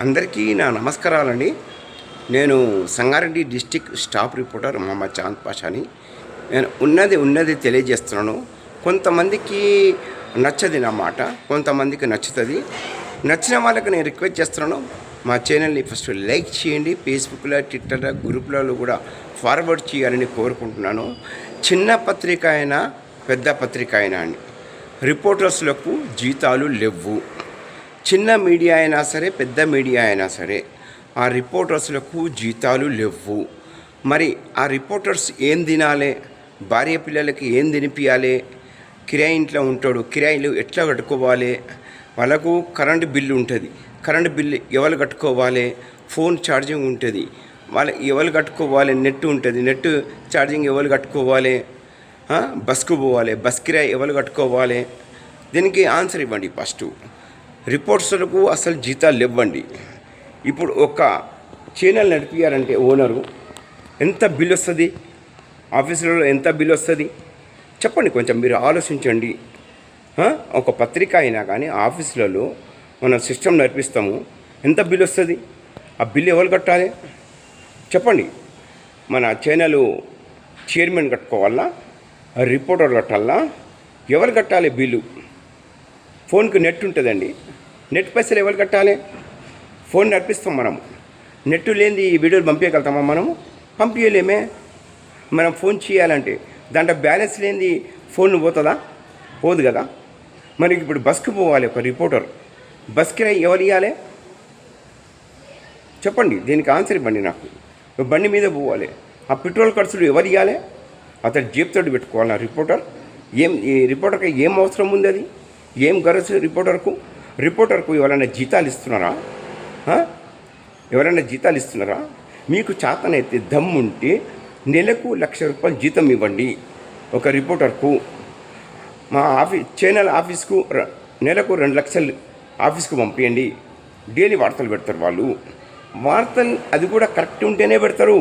అందరికీ నా నమస్కారాలండి. నేను Sangareddy district staff reporter Mohammed Chand పాషాని. నేను ఉన్నది తెలియజేస్తున్నాను. కొంతమందికి నచ్చది నా మాట, కొంతమందికి నచ్చుతుంది. నచ్చిన వాళ్ళకి నేను రిక్వెస్ట్ చేస్తున్నాను, మా ఛానల్ని ఫస్ట్ లైక్ చేయండి. ఫేస్బుక్లో, ట్విట్టర్లో, గ్రూపులలో కూడా ఫార్వర్డ్ చేయాలని కోరుకుంటున్నాను. చిన్న పత్రిక అయినా పెద్ద పత్రిక అయినా అండి, రిపోర్టర్స్లకు జీతాలు లేవు. చిన్న మీడియా అయినా సరే, పెద్ద మీడియా అయినా సరే, ఆ రిపోర్టర్స్లకు జీతాలు లేవు. మరి ఆ రిపోర్టర్స్ ఏం తినాలి, భార్య పిల్లలకి ఏం తినిపించాలి, కిరాయి ఇంట్లో ఉంటాడు, కిరాయిలు ఎట్లా కట్టుకోవాలి, వాళ్ళకు కరెంటు బిల్లు ఉంటుంది, కరెంటు బిల్లు ఎవరు కట్టుకోవాలి, ఫోన్ ఛార్జింగ్ ఉంటుంది, వాళ్ళ ఎవరు కట్టుకోవాలి, నెట్ ఉంటుంది, నెట్ ఛార్జింగ్ ఎవరు కట్టుకోవాలి, బస్కు పోవాలి, బస్ కిరాయి ఎవరు కట్టుకోవాలి, దీనికి ఆన్సర్ ఇవ్వండి. ఫస్ట్ రిపోర్టర్లకు అసలు జీతాలు ఇవ్వండి. ఇప్పుడు ఒక ఛానల్ నడిపించారంటే ఓనరు ఎంత బిల్ వస్తుంది, ఆఫీసులలో ఎంత బిల్ వస్తుంది చెప్పండి, కొంచెం మీరు ఆలోచించండి. ఒక పత్రిక అయినా కానీ ఆఫీసులలో మనం సిస్టమ్ నడిపిస్తాము, ఎంత బిల్ వస్తుంది, ఆ బిల్ ఎవరు కట్టాలి చెప్పండి. మన ఛానల్ చైర్మన్ కట్టుకోవాలా, రిపోర్టర్ కట్టాలా, ఎవరు కట్టాలి బిల్లు? ఫోన్కి నెట్ ఉంటుందండి, నెట్ పైసలు ఎవరు కట్టాలి? ఫోన్ నడిపిస్తాం మనము, నెట్ లేనిది ఈ వీడియోలు పంపించగలుగుతామా? మనము పంపించలేమే. మనం ఫోన్ చేయాలంటే దాంట్లో బ్యాలెన్స్ లేనిది ఫోన్ పోతుందా? పోదు కదా. మరి ఇప్పుడు బస్కి పోవాలి ఒక రిపోర్టర్, బస్ కిరాయి ఎవరు ఇవ్వాలి చెప్పండి, దీనికి ఆన్సర్ ఇవ్వండి నాకు. బండి మీద పోవాలి, ఆ పెట్రోల్ ఖర్చులు ఎవరు ఇవ్వాలి? అతను జేబుతోటి పెట్టుకోవాలి. ఆ రిపోర్టర్ ఈ రిపోర్టర్కి ఏం అవసరం ఉంది, అది ఏం గరజు రిపోర్టర్కు ఎవరైనా జీతాలు ఇస్తున్నారా? ఎవరైనా జీతాలు ఇస్తున్నారా? మీకు చేతనైతే దమ్ముంటే నెలకు ₹1,00,000 జీతం ఇవ్వండి ఒక రిపోర్టర్కు. మా ఛానల్ ఆఫీస్కు నెలకు 2 లక్షలు ఆఫీస్కు పంపించండి. డైలీ వార్తలు పెడతారు వాళ్ళు. వార్తలు అది కూడా కరెక్ట్ ఉంటేనే పెడతారు.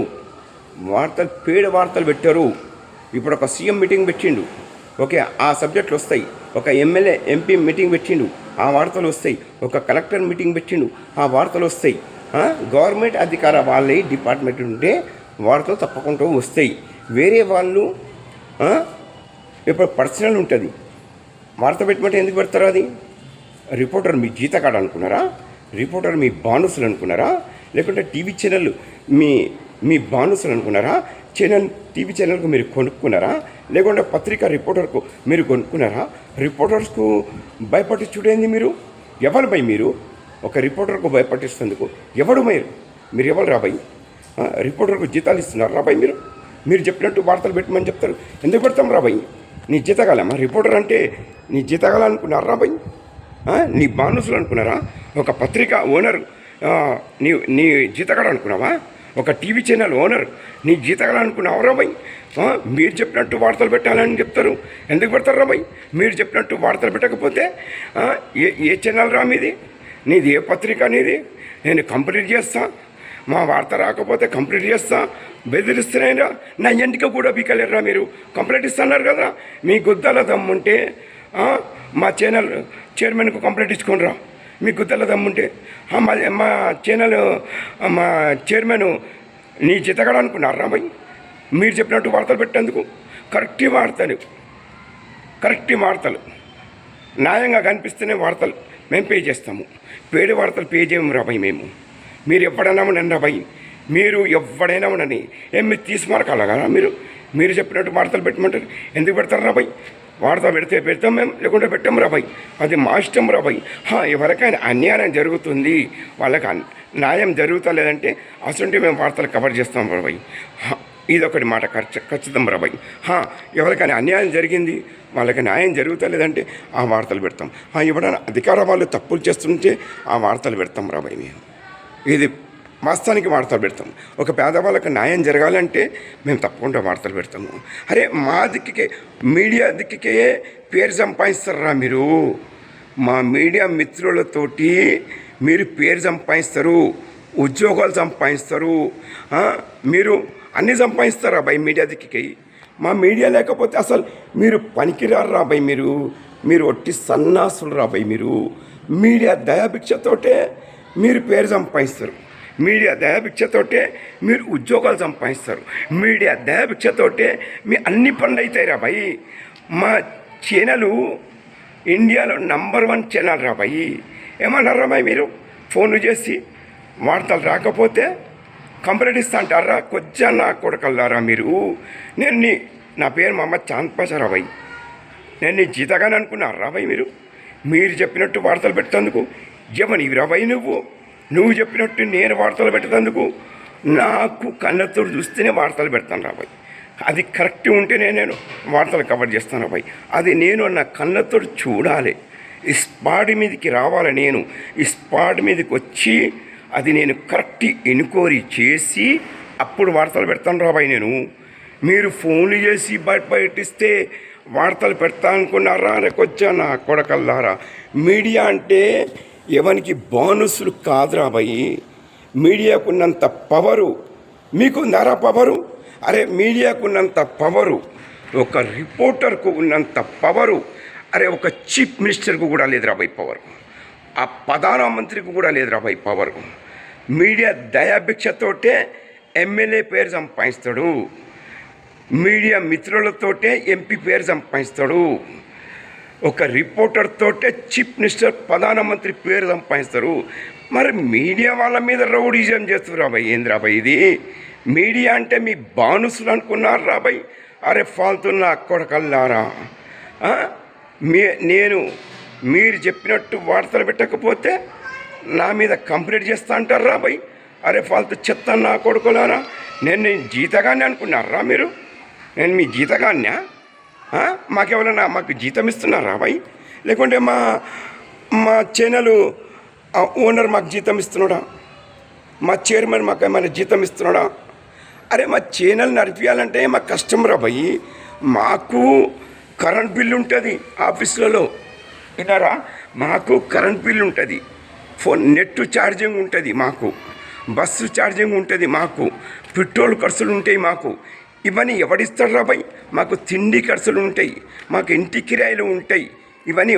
వార్తలు పేడ వార్తలు పెట్టారు. ఇప్పుడు ఒక సీఎం మీటింగ్ పెట్టిండు, ఓకే, ఆ సబ్జెక్టులు వస్తాయి. ఒక ఎమ్మెల్యే ఎంపీ మీటింగ్ పెట్టిండు, ఆ వార్తలు వస్తాయి. ఒక కలెక్టర్ మీటింగ్ పెట్టిండు, ఆ వార్తలు వస్తాయి. గవర్నమెంట్ అధికార వాళ్ళే డిపార్ట్మెంట్ ఉంటే వార్తలు తప్పకుండా వస్తాయి. వేరే వాళ్ళు ఇప్పుడు పర్సనల్ ఉంటుంది, వార్త పెట్టమంటే ఎందుకు పెడతారు? అది రిపోర్టర్ మీ జీతకాడ అనుకున్నారా? రిపోర్టర్ మీ బానుసులు అనుకున్నారా? లేకుంటే టీవీ ఛానల్ మీ బానుసులు అనుకున్నారా? టీవీ ఛానల్కు మీరు కొనుక్కున్నారా? లేకుంటే పత్రికా రిపోర్టర్కు మీరు కొనుక్కున్నారా? రిపోర్టర్స్కు భయపట్టించుడేంది మీరు? ఎవరు భయ మీరు ఒక రిపోర్టర్కు భయపట్టిస్తేందుకు? ఎవడు మీరు ఎవరు రాబాయి? రిపోర్టర్కు జీతాలు ఇస్తున్నారు రాబాయి? మీరు చెప్పినట్టు వార్తలు పెట్టమని చెప్తారు, ఎందుకు పెడతాం రాబాయి? నీ జీతకాలమ్మా రిపోర్టర్ అంటే? నీ జీతకాలం అనుకున్నారా రాబాయి? నీ బానుసులు అనుకున్నారా? ఒక పత్రిక ఓనర్ నీ జీతకాడ అనుకున్నావా? ఒక టీవీ ఛానల్ ఓనర్ నీ జీతకాలం అనుకున్నావా రాబాయి? మీరు చెప్పినట్టు వార్తలు పెట్టాలని చెప్తారు, ఎందుకు పెడతారు రాబాయి? మీరు చెప్పినట్టు వార్తలు పెట్టకపోతే ఏ ఛానల్ రా మీది? నీది ఏ పత్రిక నీది? నేను కంప్లీట్ చేస్తా, మా వార్త రాకపోతే కంప్లీట్ చేస్తా. బెదిరిస్తున్నాయిరా, నా ఇంటికి కూడా బీకలేరురా. మీరు కంప్లైంట్ ఇస్తున్నారు కదా, మీ గుద్దల దమ్ముంటే మా ఛానల్ చైర్మన్కు కంప్లైంట్ ఇచ్చుకోండి రా. మీ గుద్దల దమ్ముంటే మా ఛానల్ మా చైర్మన్ నీ చితగడ అనుకున్నారు రా భయ్. మీరు చెప్పినట్టు వార్తలు పెట్టేందుకు కరెక్ట్ వార్తలు న్యాయంగా కనిపిస్తేనే వార్తలు మేము పే చేస్తాము. పేడి వార్తలు పే చేయము రాబాయి మేము. మీరు ఎప్పుడైనా ఉండండి రాబాయి, మీరు ఎవడైనా ఉండని. మీరు తీసుమారకాల కదా మీరు చెప్పినట్టు వార్తలు పెట్టమంటారు, ఎందుకు పెడతారు రాబాయి? వార్త పెడితే పెడతాం మేము, లేకుంటే పెట్టాం రాబాయి. అది మా ఇష్టం రాబాయి. ఎవరికైనా అన్యాయం జరుగుతుంది, వాళ్ళకి న్యాయం జరుగుతలేదంటే అసలు మేము వార్తలు కవర్ చేస్తాం రాబాయి. ఇదొకటి మాట ఖచ్చితం రాబాయి. ఎవరికైనా అన్యాయం జరిగింది, వాళ్ళకి న్యాయం జరుగుతలేదంటే ఆ వార్తలు పెడతాం. ఎవరైనా అధికార వాళ్ళు తప్పులు చేస్తుంటే ఆ వార్తలు పెడతాం రాబాయి. మేము ఇది వాస్తవానికి వార్తలు పెడతాం. ఒక పేదవాళ్ళకి న్యాయం జరగాలంటే మేము తప్పకుండా వార్తలు పెడతాము. అరే మా దిక్కుకే, మీడియా దిక్కుకే పేరు సంపాదిస్తారా మీరు? మా మీడియా మిత్రులతోటి మీరు పేరు సంపాదిస్తారు, ఉద్యోగాలు సంపాదిస్తారు, మీరు అన్నీ సంపాదిస్తారు రాబాయి మీడియా దిక్కుకి. మా మీడియా లేకపోతే అసలు మీరు పనికిరారు రాబాయి. మీరు ఒట్టి సన్నాసులు రాబాయి. మీరు మీడియా దయాభిక్షతోటే మీరు పేరు సంపాదిస్తారు. మీడియా దయాభిక్షతోటే మీరు ఉద్యోగాలు సంపాదిస్తారు. మీడియా దయాభిక్షతోటే మీ అన్ని పనులు అవుతాయి రా భయ్. మా ఛానల్ ఇండియాలో నంబర్ 1 ఛానల్ రా భయ్. ఏమన్నారు రా భయ్ మీరు? ఫోన్లు చేసి వార్తలు రాకపోతే కంప్లైంట్ ఇస్తా అంటారా? కొంచెం నా కొడకల్లారా మీరు. నా పేరు మహమ్మద్ చాంద్ పాషా రా భయ్. నేను నీ జీతగానే అనుకున్నాను రా భయ్ మీరు. మీరు చెప్పినట్టు వార్తలు పెట్టేందుకు ఎవనివి రా భయ్ నువ్వు చెప్పినట్టు నేను వార్తలు పెట్టేందుకు నాకు కళ్ళతో చూస్తేనే వార్తలు పెడతాను రా భయ్. అది కరెక్ట్ ఉంటేనే నేను వార్తలు కవర్ చేస్తాను భయ్. అది నేను నా కళ్ళతో చూడాలి. ఈ స్పాట్ మీదకి రావాలి. నేను ఈ స్పాట్ మీదకి వచ్చి అది నేను కరెక్ట్ ఎన్క్వైరీ చేసి అప్పుడు వార్తలు పెడతాను రా భయ్ నేను. మీరు ఫోన్లు చేసి బయటిస్తే వార్తలు పెడతా అనుకున్నారా? కొంచెం నా కొడకల్లారా. మీడియా అంటే ఎవరికి బోనసులు కాదురా భయ్. మీడియాకున్నంత పవరు మీకుందారా పవరు? అరే మీడియాకున్నంత పవరు ఒక రిపోర్టర్కు ఉన్నంత పవరు అరే ఒక చీఫ్ మినిస్టర్కు కూడా లేదురా భయ్ పవరు. ఆ ప్రధానమంత్రికి కూడా లేదురా భయ్ పవరు. మీడియా దయాభిక్షతోటే ఎమ్మెల్యే పేరు సంపాదిస్తాడు. మీడియా మిత్రులతోటే ఎంపీ పేరు సంపాదిస్తాడు. ఒక రిపోర్టర్ తోటే చీఫ్ మినిస్టర్ ప్రధానమంత్రి పేరు సంపాదిస్తారు. మరి మీడియా వాళ్ళ మీద రౌడీజం చేస్తారు రాబాయ్. ఏంది రాబాయ్ ఇది? మీడియా అంటే మీ బానుసులు అనుకున్నారు రాబాయ్. అరే ఫాల్తున్న కొడకల్లారా. మీరు చెప్పినట్టు వార్తలు పెట్టకపోతే నా మీద కంప్లైంట్ చేస్తా అంటారు రాబాయ్. అరే ఫాల్తు చెత్త నా కొడుకులారా. నేను జీతగానే అనుకున్నారా మీరు? నేను మీ జీతగాన్యా? మాకు జీతం ఇస్తున్నారా బాయ్? లేకుంటే మా ఛానల్ ఓనర్ మాకు జీతం ఇస్తున్నాడా? మా చైర్మన్ మాకు ఏమైనా జీతం ఇస్తున్నాడా? అరే మా ఛానల్ నడిపించాలంటే మాకు కష్టం రా భయ్. మాకు కరెంట్ బిల్లు ఉంటుంది ఆఫీసులలో. విన్నారా? మాకు కరెంట్ బిల్లు ఉంటుంది, నెట్ ఛార్జింగ్ ఉంటుంది, మాకు బస్సు ఛార్జింగ్ ఉంటుంది, మాకు పెట్రోల్ ఖర్చులు ఉంటాయి. మాకు ఇవన్నీ ఎవడిస్తాడు రా భయ్? మాకు తిండి ఖర్చులు ఉంటాయి, మాకు ఇంటి కిరాయిలు ఉంటాయి. ఇవన్నీ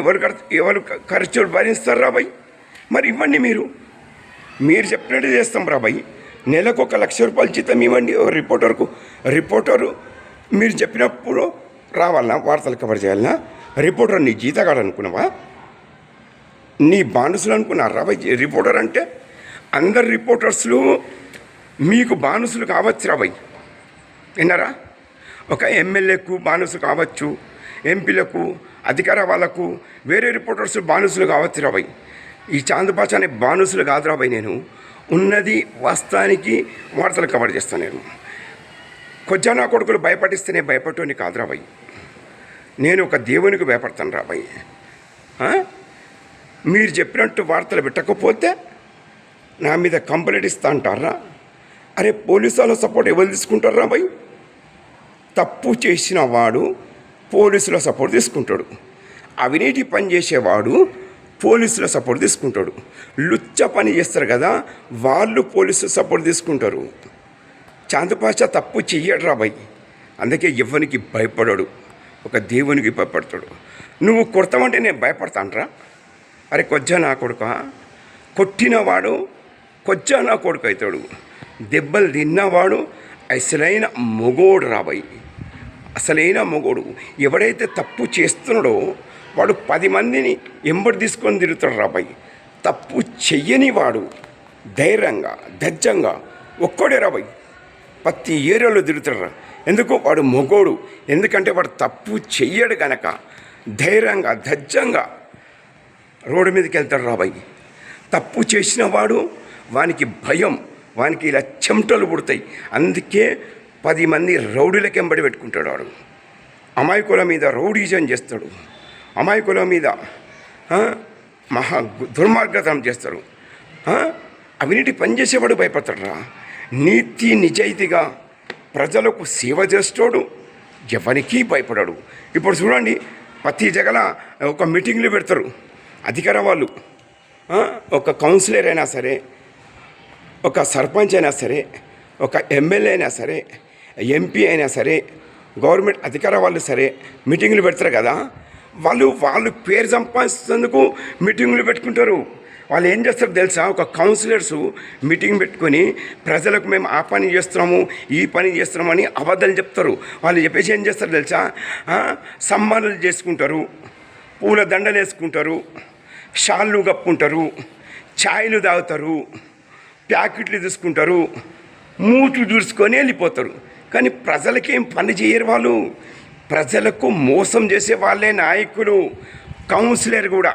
ఎవరు ఖర్చులు భరిస్తారు రా భయ్? మరి ఇవ్వండి. మీరు చెప్పినట్టు చేస్తాం రా భయ్. నెలకు 1 లక్ష రూపాయలు జీతం ఇవ్వండి రిపోర్టరు. మీరు చెప్పినప్పుడు రావాలన్నా, వార్తలు కవర్ చేయాలన్నా? రిపోర్టర్ నీ జీతగాడు అనుకున్నావా? నీ బానుసులు అనుకున్నారా భయ్? రిపోర్టర్ అంటే అందరు రిపోర్టర్స్లు మీకు బానుసులు కావచ్చు రా భయ్. విన్నారా? ఒక ఎమ్మెల్యేకు బానుసు కావచ్చు, ఎంపీలకు, అధికార వాళ్ళకు, వేరే రిపోర్టర్స్ బానుసులు కావచ్చు రా భయ్. ఈ చాంద్ పాషా అనే బానుసులు కాదు రా భయ్. నేను ఉన్నది వాస్తవానికి వార్తలు కవర్ చేస్తాను. నేను కొంచెం నా కొడుకులు భయపడిస్తేనే భయపడటోని కాదు రా భయ్. నేను ఒక దేవునికి భయపడతాను రా భయ్. మీరు చెప్పినట్టు వార్తలు పెట్టకపోతే నా మీద కంప్లైంట్ ఇస్తా అంటారా? అరే పోలీసు వాళ్ళ సపోర్ట్ ఎవరు తీసుకుంటారు రా భయ్? తప్పు చేసిన వాడు పోలీసుల సపోర్ట్ తీసుకుంటాడు. అవినీతి పని చేసేవాడు పోలీసుల సపోర్ట్ తీసుకుంటాడు. లుచ్చ పని చేస్తారు కదా, వాళ్ళు పోలీసుల సపోర్ట్ తీసుకుంటారు. చాంద్ పాషా తప్పు చెయ్యడు రా భయ్. అందుకే ఎవరికి భయపడడు, ఒక దేవునికి భయపడతాడు. నువ్వు కొడతామంటే నేను భయపడతానరా? అరే కొంచెం నా కొడుక, కొట్టినవాడు కొంచెం నా కొడుకు అవుతాడు. దెబ్బలు తిన్నవాడు అసలైన మొగోడు రా భయ్. అసలైన మొగోడు ఎవడైతే తప్పు చేస్తున్నాడో వాడు 10 మందిని ఎంబడి తీసుకొని తిరుగుతాడు రా భయ్. తప్పు చెయ్యని వాడు ధైర్యంగా దజ్జంగా ఒక్కడే రా భయ్ ప్రతి ఏరియాలో తిరుగుతాడు రా. ఎందుకు? వాడు మొగోడు. ఎందుకంటే వాడు తప్పు చెయ్యడు కనుక ధైర్యంగా దజ్జంగా రోడ్డు మీదకి వెళ్తాడు రా భయ్. తప్పు చేసిన వాడు వానికి భయం, వానికి ఇలా చెమటలు పుడతాయి. అందుకే 10 మంది రౌడీలకు ఎంబడి పెట్టుకుంటాడు వాడు. అమాయకుల మీద రౌడీజం చేస్తాడు, అమాయకుల మీద మహా దుర్మార్గతం చేస్తాడు. అవినీతి పనిచేసేవాడు భయపడతాడు రా. నీతి నిజాయితీగా ప్రజలకు సేవ చేస్తాడు, ఎవరికి భయపడాడు. ఇప్పుడు చూడండి, ప్రతి జగల ఒక మీటింగ్లు పెడతారు అధికార వాళ్ళు. ఒక కౌన్సిలర్ అయినా సరే, ఒక సర్పంచ్ అయినా సరే, ఒక ఎమ్మెల్యే అయినా సరే, ఎంపీ అయినా సరే, గవర్నమెంట్ అధికార వాళ్ళు సరే మీటింగులు పెడతారు కదా. వాళ్ళు పేరు సంపాదించేందుకు మీటింగులు పెట్టుకుంటారు. వాళ్ళు ఏం చేస్తారో తెలుసా, ఒక కౌన్సిలర్స్ మీటింగ్ పెట్టుకొని ప్రజలకు మేము ఆ పని చేస్తున్నాము ఈ పని చేస్తున్నాము అని అబద్ధాలు చెప్తారు. వాళ్ళు చెప్పేసి ఏం చేస్తారు తెలుసా, సమ్మానాలు చేసుకుంటారు, పూల దండలు వేసుకుంటారు, షాళ్ళు కప్పుకుంటారు, ఛాయలు తాగుతారు, ప్యాకెట్లు తీసుకుంటారు, మూట్లు దూసుకొని వెళ్ళిపోతారు. కానీ ప్రజలకేం పని చేయరు వాళ్ళు. ప్రజలకు మోసం చేసే వాళ్ళే నాయకులు. కౌన్సిలర్ కూడా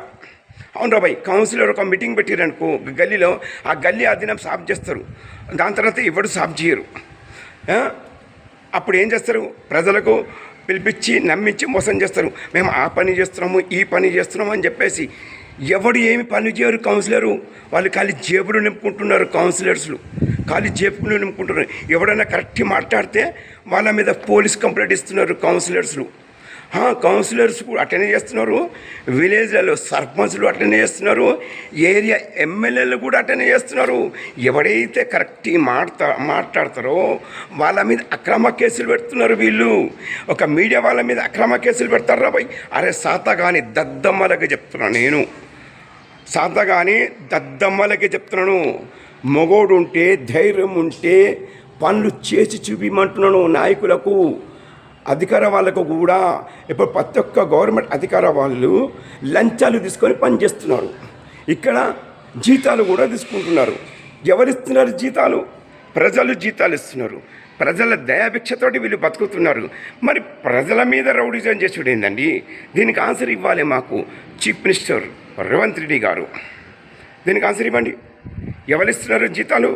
అవును రా భాయ్, కౌన్సిలర్ ఒక మీటింగ్ పెట్టారనుకో గల్లీలో, ఆ గల్లీ అదినం సాఫ్ చేస్తారు, దాని తర్వాత ఎవడు సాఫ్ చేయరు. అప్పుడు ఏం చేస్తారు, ప్రజలకు పిలిపించి నమ్మించి మోసం చేస్తారు. మేము ఆ పని చేస్తున్నాము ఈ పని చేస్తున్నాము అని చెప్పేసి ఎవడు ఏమి పని చేయరు కౌన్సిలరు. వాళ్ళు ఖాళీ జేబులు నింపుకుంటున్నారు కౌన్సిలర్స్లు, ఖాళీ జేబులు నింపుకుంటున్నారు. ఎవడైనా కరెక్ట్ మాట్లాడితే వాళ్ళ మీద పోలీస్ కంప్లైంట్ ఇస్తున్నారు కౌన్సిలర్స్లు. కౌన్సిలర్స్ కూడా అటెండ్ చేస్తున్నారు, విలేజ్లలో సర్పంచ్లు అటెండ్ చేస్తున్నారు, ఏరియా ఎమ్మెల్యేలు కూడా అటెండ్ చేస్తున్నారు. ఎవడైతే కరెక్ట్ మాట్లాడతారో వాళ్ళ మీద అక్రమ కేసులు పెడుతున్నారు వీళ్ళు. ఒక మీడియా వాళ్ళ మీద అక్రమ కేసులు పెడతారా భయ్? అరే సాతగాని దద్దమ్మలకి చెప్తున్నాను నేను, సాతగాని దద్దమ్మలకి చెప్తున్నాను. మొగోడు ఉంటే ధైర్యం ఉంటే పనులు చేసి చూపిమంటున్నాను నాయకులకు, అధికార వాళ్ళకు కూడా. ఇప్పుడు ప్రతి ఒక్క గవర్నమెంట్ అధికార వాళ్ళు లంచాలు తీసుకొని పనిచేస్తున్నారు. ఇక్కడ జీతాలు కూడా తీసుకుంటున్నారు. ఎవరిస్తున్నారు జీతాలు? ప్రజలు జీతాలు ఇస్తున్నారు. ప్రజల దయాభిక్షతోటి వీళ్ళు బతుకుతున్నారు. మరి ప్రజల మీద రౌడిజం చేసుడు ఏందండి? దీనికి ఆన్సర్ ఇవ్వాలి మాకు చీఫ్ మినిస్టర్ రేవంత్ రెడ్డి గారు. దీనికి ఆన్సర్ ఇవ్వండి. ఎవరిస్తున్నారు జీతాలు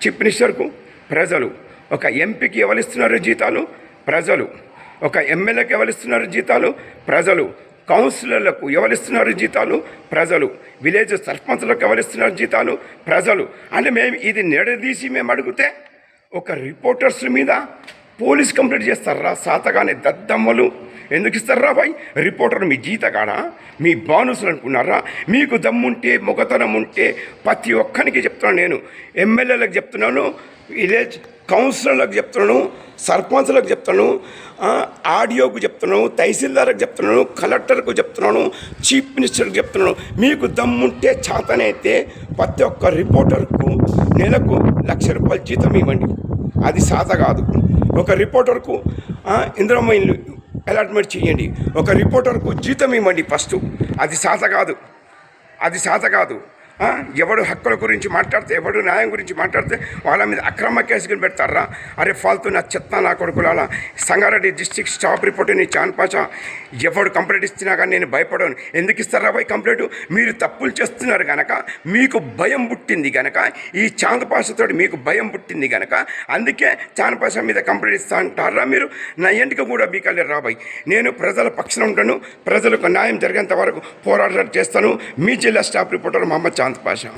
చీఫ్ మినిస్టర్కు? ప్రజలు. ఒక ఎంపీకి ఎవరిస్తున్నారు జీతాలు? ప్రజలు. ఒక ఎమ్మెల్యేకి ఎవరిస్తున్నారు జీతాలు? ప్రజలు. కౌన్సిలర్లకు ఎవరిస్తున్నారు జీతాలు? ప్రజలు. విలేజ్ సర్పంచ్లకు ఎవరిస్తున్నారు జీతాలు? ప్రజలు. అంటే మేము ఇది నిడదీసి మేము అడిగితే ఒక రిపోర్టర్స్ మీద పోలీస్ కంప్లైంట్ చేస్తారా? సాతగానే దద్దమ్మలు ఎందుకు ఇస్తారా బాయ్? రిపోర్టర్ మీ జీతగాడా? మీ బానుసులు అనుకున్నారా? మీకు దమ్ముంటే మొగతనం ఉంటే ప్రతి ఒక్కరికి చెప్తున్నాను నేను, ఎమ్మెల్యేలకు చెప్తున్నాను, విలేజ్ కౌన్సిలర్లకు చెప్తున్నాను, సర్పంచ్లకు చెప్తున్నాను, ఆడియోకు చెప్తున్నాను, తహసీల్దార్కి చెప్తున్నాను, కలెక్టర్కు చెప్తున్నాను, చీఫ్ మినిస్టర్కి చెప్తున్నాను. మీకు దమ్ముంటే చేతనైతే ప్రతి ఒక్క రిపోర్టర్కు నెలకు ₹1,00,000 జీతం ఇవ్వండి. అది సాత కాదు. ఒక రిపోర్టర్కు ఇందిరమ్మ ఇల్లు అలాట్మెంట్ చేయండి. ఒక రిపోర్టర్కు జీతం ఇవ్వండి ఫస్ట్. అది సాత కాదు, అది సాత కాదు. ఎవడు హక్కుల గురించి మాట్లాడితే, ఎవడు న్యాయం గురించి మాట్లాడితే వాళ్ళ మీద అక్రమ కేసులు పెడతారా? అరే ఫాల్తు నా చెత్త నా కొడుకులాల. సంగారెడ్డి డిస్ట్రిక్ట్ స్టాఫ్ రిపోర్టర్ని చాన్ పాషా ఎవడు కంప్లైంట్ ఇస్తున్నా కానీ నేను భయపడను. ఎందుకు ఇస్తారా భయ్ కంప్లైంట్? మీరు తప్పులు చేస్తున్నారు కనుక, మీకు భయం పుట్టింది కనుక, ఈ చాంద్ పాషతో మీకు భయం పుట్టింది కనుక అందుకే చాంద్ పాషా మీద కంప్లైంట్ ఇస్తా అంటారా మీరు? నా ఎంటిక కూడా బీకాలేరు రాబాయ్. నేను ప్రజల పక్షాన ఉంటాను, ప్రజలకు న్యాయం జరిగేంత వరకు పోరాటం చేస్తాను. మీ జిల్లా స్టాఫ్ రిపోర్టర్ మహమ్మద్ చాంద్ పాషా.